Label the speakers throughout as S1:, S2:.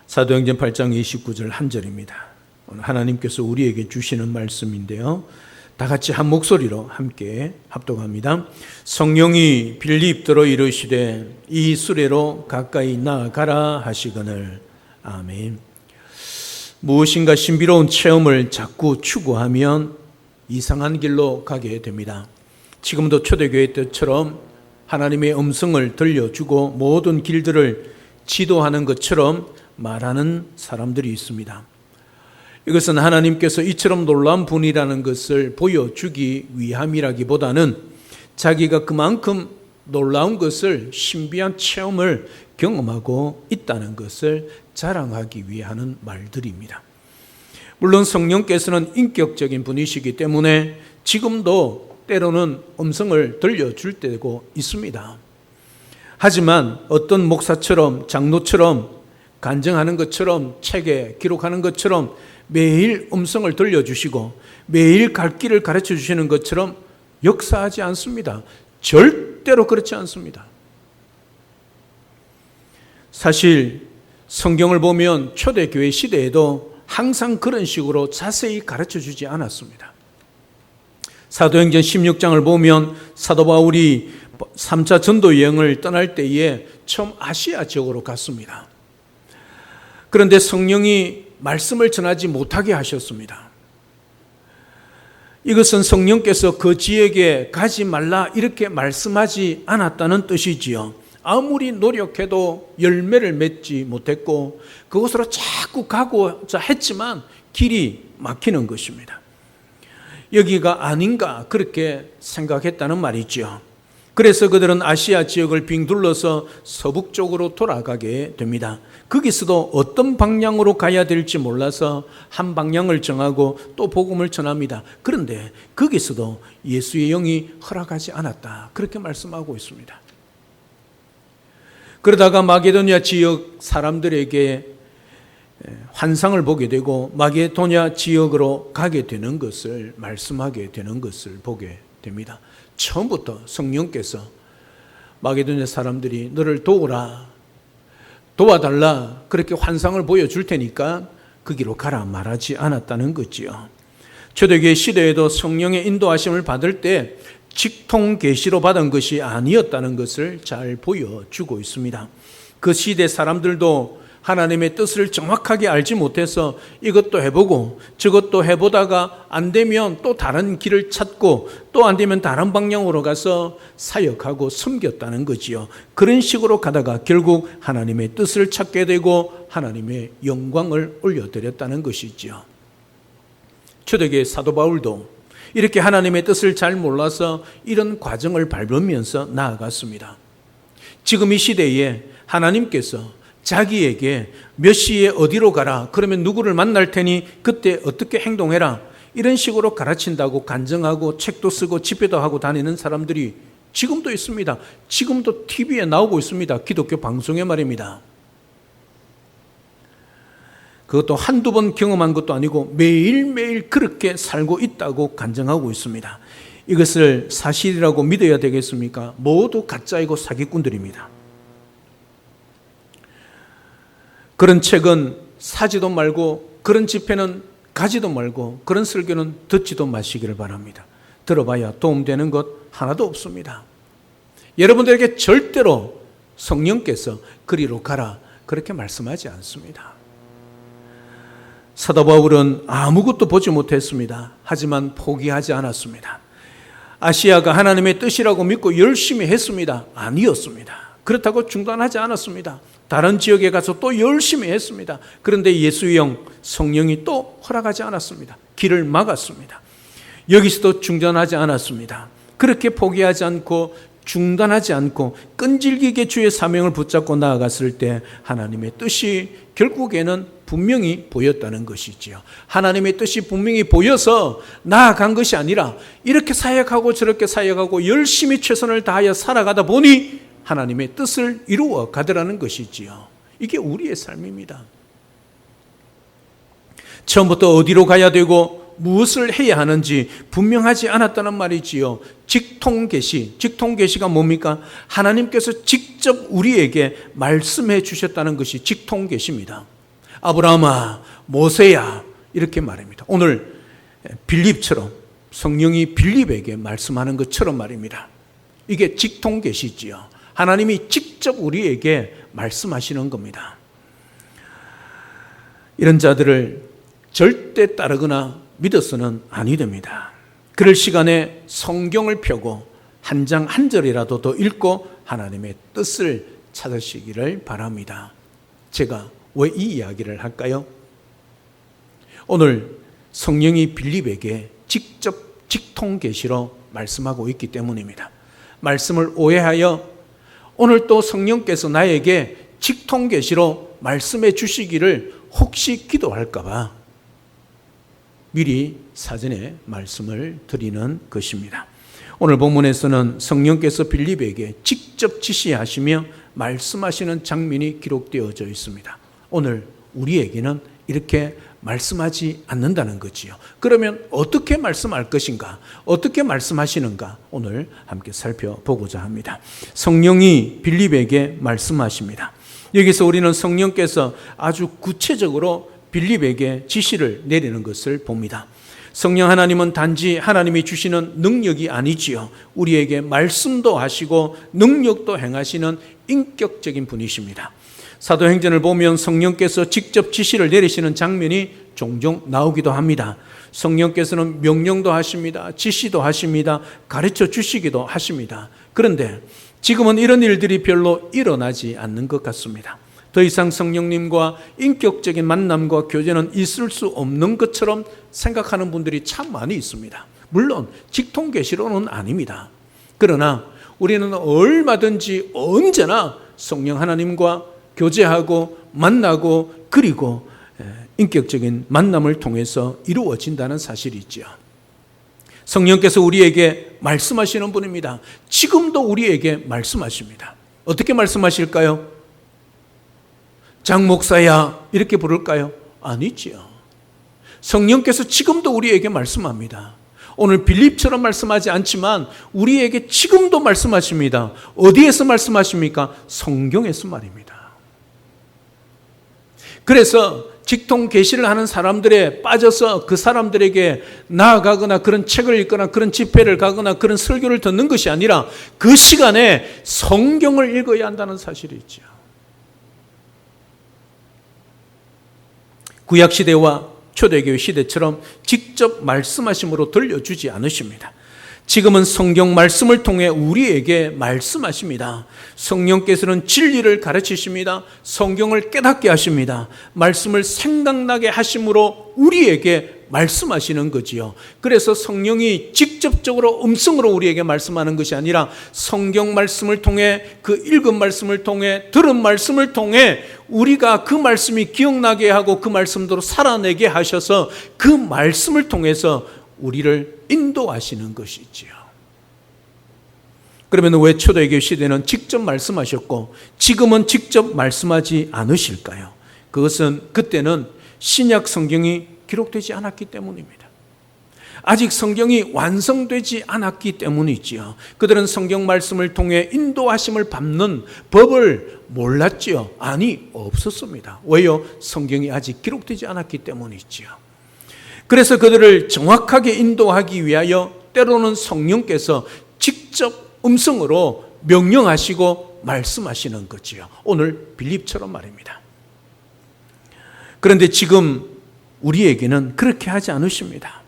S1: 사도행전 8장 29절 한 절입니다. 오늘 하나님께서 우리에게 주시는 말씀인데요. 다 같이 한 목소리로 함께 합독합니다. 성령이 빌립더러 이르시되 이 수레로 가까이 나아가라 하시거늘. 아멘. 무엇인가 신비로운 체험을 자꾸 추구하면 이상한 길로 가게 됩니다. 지금도 초대교회 때처럼 하나님의 음성을 들려주고 모든 길들을 지도하는 것처럼 말하는 사람들이 있습니다. 이것은 하나님께서 이처럼 놀라운 분이라는 것을 보여주기 위함이라기보다는 자기가 그만큼 놀라운 것을, 신비한 체험을 경험하고 있다는 것을 자랑하기 위해 하는 말들입니다. 물론 성령께서는 인격적인 분이시기 때문에 지금도 때로는 음성을 들려줄 때고 있습니다. 하지만 어떤 목사처럼, 장로처럼 간증하는 것처럼, 책에 기록하는 것처럼 매일 음성을 들려주시고 매일 갈 길을 가르쳐 주시는 것처럼 역사하지 않습니다. 절대로 그렇지 않습니다. 사실 성경을 보면 초대교회 시대에도 항상 그런 식으로 자세히 가르쳐 주지 않았습니다. 사도행전 16장을 보면 사도 바울이 3차 전도 여행을 떠날 때에 처음 아시아 지역으로 갔습니다. 그런데 성령이 말씀을 전하지 못하게 하셨습니다. 이것은 성령께서 그 지역에 가지 말라 이렇게 말씀하지 않았다는 뜻이지요. 아무리 노력해도 열매를 맺지 못했고 그곳으로 자꾸 가고자 했지만 길이 막히는 것입니다. 여기가 아닌가 그렇게 생각했다는 말이죠. 그래서 그들은 아시아 지역을 빙 둘러서 서북 쪽으로 돌아가게 됩니다. 거기서도 어떤 방향으로 가야 될지 몰라서 한 방향을 정하고 또 복음을 전합니다. 그런데 거기서도 예수의 영이 허락하지 않았다. 그렇게 말씀하고 있습니다. 그러다가 마게도냐 지역 사람들에게 환상을 보게 되고 마게도냐 지역으로 가게 되는 것을 말씀하게 되는 것을 보게 됩니다. 처음부터 성령께서 마게도냐 사람들이 너를 도와달라 그렇게 환상을 보여줄 테니까 거기로 가라 말하지 않았다는 거지요. 초대교회 시대에도 성령의 인도하심을 받을 때 직통 계시로 받은 것이 아니었다는 것을 잘 보여주고 있습니다. 그 시대 사람들도 하나님의 뜻을 정확하게 알지 못해서 이것도 해보고 저것도 해보다가 안 되면 또 다른 길을 찾고 또 안 되면 다른 방향으로 가서 사역하고 섬겼다는 거지요. 그런 식으로 가다가 결국 하나님의 뜻을 찾게 되고 하나님의 영광을 올려드렸다는 것이지요. 초대교회 사도 바울도 이렇게 하나님의 뜻을 잘 몰라서 이런 과정을 밟으면서 나아갔습니다. 지금 이 시대에 하나님께서 자기에게 몇 시에 어디로 가라, 그러면 누구를 만날 테니 그때 어떻게 행동해라, 이런 식으로 가르친다고 간증하고 책도 쓰고 집회도 하고 다니는 사람들이 지금도 있습니다. 지금도 TV에 나오고 있습니다. 기독교 방송에 말입니다. 그것도 한두 번 경험한 것도 아니고 매일매일 그렇게 살고 있다고 간증하고 있습니다. 이것을 사실이라고 믿어야 되겠습니까? 모두 가짜이고 사기꾼들입니다. 그런 책은 사지도 말고 그런 집회는 가지도 말고 그런 설교는 듣지도 마시기를 바랍니다. 들어봐야 도움되는 것 하나도 없습니다. 여러분들에게 절대로 성령께서 그리로 가라 그렇게 말씀하지 않습니다. 사도 바울은 아무것도 보지 못했습니다. 하지만 포기하지 않았습니다. 아시아가 하나님의 뜻이라고 믿고 열심히 했습니다. 아니었습니다. 그렇다고 중단하지 않았습니다. 다른 지역에 가서 또 열심히 했습니다. 그런데 예수의 영, 성령이 또 허락하지 않았습니다. 길을 막았습니다. 여기서도 중단하지 않았습니다. 그렇게 포기하지 않고 중단하지 않고 끈질기게 주의 사명을 붙잡고 나아갔을 때 하나님의 뜻이 결국에는 분명히 보였다는 것이지요. 하나님의 뜻이 분명히 보여서 나아간 것이 아니라 이렇게 사역하고 저렇게 사역하고 열심히 최선을 다하여 살아가다 보니 하나님의 뜻을 이루어 가더라는 것이지요. 이게 우리의 삶입니다. 처음부터 어디로 가야 되고 무엇을 해야 하는지 분명하지 않았다는 말이지요. 직통계시가 뭡니까? 하나님께서 직접 우리에게 말씀해 주셨다는 것이 직통계시입니다. 아브라함아, 모세야, 이렇게 말합니다. 오늘 빌립처럼 성령이 빌립에게 말씀하는 것처럼 말입니다. 이게 직통계시지요. 하나님이 직접 우리에게 말씀하시는 겁니다. 이런 자들을 절대 따르거나 믿어서는 아니 됩니다. 그럴 시간에 성경을 펴고 한 장 한 절이라도 더 읽고 하나님의 뜻을 찾으시기를 바랍니다. 제가 왜 이 이야기를 할까요? 오늘 성령이 빌립에게 직접 직통계시로 말씀하고 있기 때문입니다. 말씀을 오해하여 오늘 또 성령께서 나에게 직통계시로 말씀해 주시기를 혹시 기도할까 봐 미리 사전에 말씀을 드리는 것입니다. 오늘 본문에서는 성령께서 빌립에게 직접 지시하시며 말씀하시는 장면이 기록되어져 있습니다. 오늘 우리에게는 이렇게 말씀하지 않는다는 거지요. 그러면 어떻게 말씀할 것인가? 어떻게 말씀하시는가? 오늘 함께 살펴보고자 합니다. 성령이 빌립에게 말씀하십니다. 여기서 우리는 성령께서 아주 구체적으로 빌립에게 지시를 내리는 것을 봅니다. 성령 하나님은 단지 하나님이 주시는 능력이 아니지요. 우리에게 말씀도 하시고 능력도 행하시는 인격적인 분이십니다. 사도행전을 보면 성령께서 직접 지시를 내리시는 장면이 종종 나오기도 합니다. 성령께서는 명령도 하십니다. 지시도 하십니다. 가르쳐 주시기도 하십니다. 그런데 지금은 이런 일들이 별로 일어나지 않는 것 같습니다. 더 이상 성령님과 인격적인 만남과 교제는 있을 수 없는 것처럼 생각하는 분들이 참 많이 있습니다. 물론 직통계시로는 아닙니다. 그러나 우리는 얼마든지 언제나 성령 하나님과 교제하고 만나고 그리고 인격적인 만남을 통해서 이루어진다는 사실이죠. 성령께서 우리에게 말씀하시는 분입니다. 지금도 우리에게 말씀하십니다. 어떻게 말씀하실까요? 장 목사야 이렇게 부를까요? 아니지요. 성령께서 지금도 우리에게 말씀합니다. 오늘 빌립처럼 말씀하지 않지만 우리에게 지금도 말씀하십니다. 어디에서 말씀하십니까? 성경에서 말입니다. 그래서 직통 계시를 하는 사람들에 빠져서 그 사람들에게 나아가거나 그런 책을 읽거나 그런 집회를 가거나 그런 설교를 듣는 것이 아니라 그 시간에 성경을 읽어야 한다는 사실이 있죠. 구약시대와 초대교회 시대처럼 직접 말씀하심으로 들려주지 않으십니다. 지금은 성경 말씀을 통해 우리에게 말씀하십니다. 성령께서는 진리를 가르치십니다. 성경을 깨닫게 하십니다. 말씀을 생각나게 하심으로 우리에게 말씀하시는 거지요. 그래서 성령이 직접적으로 음성으로 우리에게 말씀하는 것이 아니라 성경 말씀을 통해 그 읽은 말씀을 통해 들은 말씀을 통해 우리가 그 말씀이 기억나게 하고 그 말씀대로 살아내게 하셔서 그 말씀을 통해서 우리를 인도하시는 것이지요. 그러면 왜 초대교회 시대는 직접 말씀하셨고 지금은 직접 말씀하지 않으실까요? 그것은 그때는 신약 성경이 기록되지 않았기 때문입니다. 아직 성경이 완성되지 않았기 때문이지요. 그들은 성경 말씀을 통해 인도하심을 받는 법을 몰랐지요. 아니, 없었습니다. 왜요? 성경이 아직 기록되지 않았기 때문이지요. 그래서 그들을 정확하게 인도하기 위하여 때로는 성령께서 직접 음성으로 명령하시고 말씀하시는 거지요. 오늘 빌립처럼 말입니다. 그런데 지금 우리에게는 그렇게 하지 않으십니다.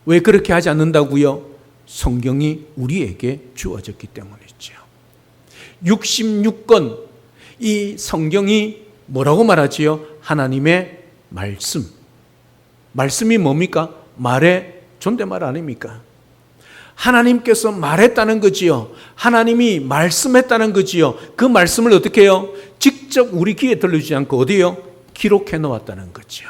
S1: 왜 그렇게 하지 않는다고요? 성경이 우리에게 주어졌기 때문이죠. 66권 이 성경이 뭐라고 말하지요? 하나님의 말씀. 말씀이 뭡니까? 말의 존댓말 아닙니까? 하나님께서 말했다는 거지요. 하나님이 말씀했다는 거지요. 그 말씀을 어떻게 해요? 직접 우리 귀에 들려주지 않고 어디요? 기록해 놓았다는 거지요.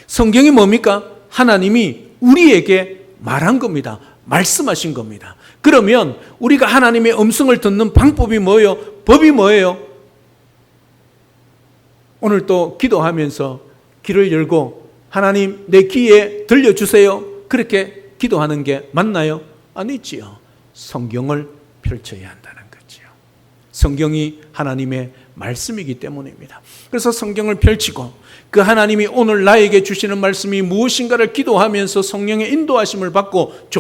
S1: 성경이 뭡니까? 하나님이 우리에게 말한 겁니다. 말씀하신 겁니다. 그러면 우리가 하나님의 음성을 듣는 방법이 뭐예요? 법이 뭐예요? 오늘 또 기도하면서 귀를 열고 하나님 내 귀에 들려주세요. 그렇게 기도하는 게 맞나요? 아니지요. 성경을 펼쳐야 한다는 거지요. 성경이 하나님의 말씀이기 때문입니다. 그래서 성경을 펼치고 그 하나님이 오늘 나에게 주시는 말씀이 무엇인가를 기도하면서 성령의 인도하심을 받고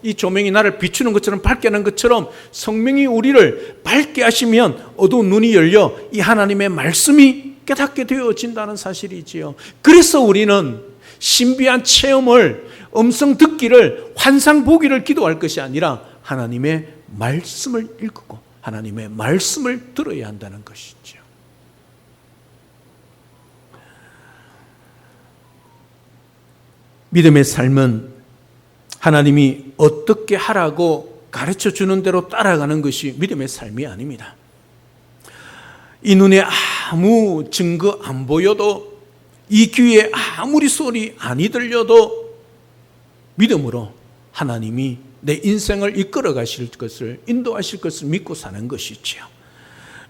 S1: 이 조명이 나를 비추는 것처럼 밝게 하는 것처럼 성령이 우리를 밝게 하시면 어두운 눈이 열려 이 하나님의 말씀이 깨닫게 되어진다는 사실이지요. 그래서 우리는 신비한 체험을, 음성 듣기를, 환상 보기를 기도할 것이 아니라 하나님의 말씀을 읽고 하나님의 말씀을 들어야 한다는 것이죠. 믿음의 삶은 하나님이 어떻게 하라고 가르쳐 주는 대로 따라가는 것이 믿음의 삶이 아닙니다. 이 눈에 아무 증거 안 보여도, 이 귀에 아무리 소리 아니 들려도 믿음으로 하나님이 내 인생을 이끌어 가실 것을, 인도하실 것을 믿고 사는 것이지요.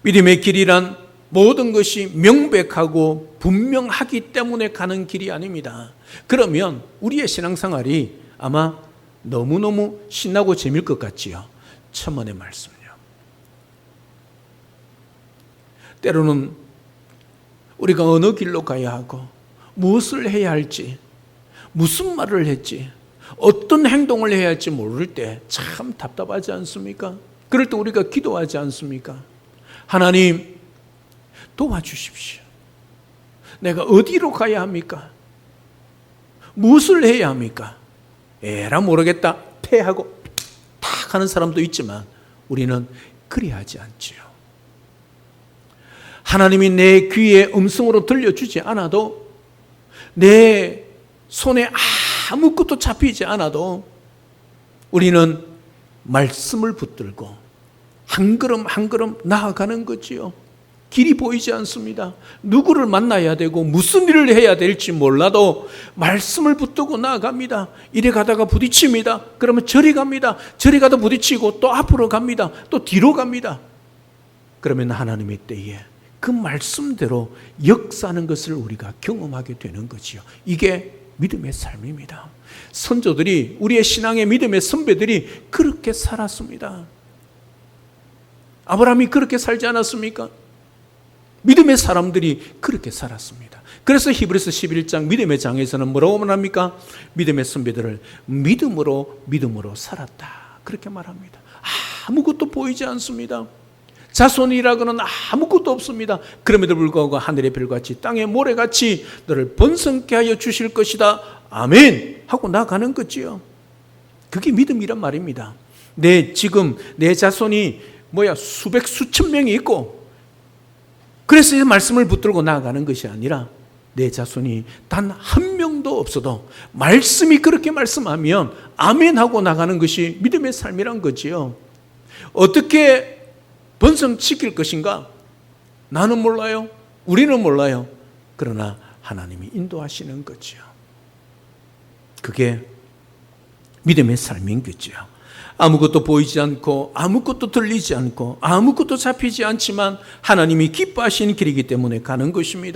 S1: 믿음의 길이란 모든 것이 명백하고 분명하기 때문에 가는 길이 아닙니다. 그러면 우리의 신앙생활이 아마 너무너무 신나고 재미일 것 같지요. 천만의 말씀요. 때로는 우리가 어느 길로 가야 하고 무엇을 해야 할지, 무슨 말을 했지, 어떤 행동을 해야 할지 모를 때 참 답답하지 않습니까? 그럴 때 우리가 기도하지 않습니까? 하나님 도와주십시오. 내가 어디로 가야 합니까? 무엇을 해야 합니까? 에라 모르겠다 패하고 탁 하는 사람도 있지만 우리는 그리하지 않지요. 하나님이 내 귀에 음성으로 들려주지 않아도, 내 손에 아무것도 잡히지 않아도 우리는 말씀을 붙들고 한 걸음 한 걸음 나아가는 거지요. 길이 보이지 않습니다. 누구를 만나야 되고 무슨 일을 해야 될지 몰라도 말씀을 붙들고 나아갑니다. 이래 가다가 부딪힙니다. 그러면 저리 갑니다. 저리 가다 부딪히고 또 앞으로 갑니다. 또 뒤로 갑니다. 그러면 하나님의 때에 그 말씀대로 역사하는 것을 우리가 경험하게 되는 거지요. 이게 믿음의 삶입니다. 선조들이, 우리의 신앙의 믿음의 선배들이 그렇게 살았습니다. 아브라함이 그렇게 살지 않았습니까? 믿음의 사람들이 그렇게 살았습니다. 그래서 히브리서 11장 믿음의 장에서는 뭐라고 말합니까? 믿음의 선배들을 믿음으로 살았다, 그렇게 말합니다. 아무것도 보이지 않습니다. 자손이라고는 아무것도 없습니다. 그럼에도 불구하고 하늘의 별같이 땅의 모래같이 너를 번성케 하여 주실 것이다, 아멘 하고 나가는 거지요. 그게 믿음이란 말입니다. 지금 내 자손이 수백 수천 명이 있고 그래서 이 말씀을 붙들고 나아가는 것이 아니라 내 자손이 단 한 명도 없어도 말씀이 그렇게 말씀하면 아멘 하고 나가는 것이 믿음의 삶이란 거지요. 어떻게 번성시킬 것인가? 나는 몰라요. 우리는 몰라요. 그러나 하나님이 인도하시는 거지요. 그게 믿음의 삶인 거지요. 아무것도 보이지 않고 아무것도 들리지 않고 아무것도 잡히지 않지만 하나님이 기뻐하시는 길이기 때문에 가는 것입니다.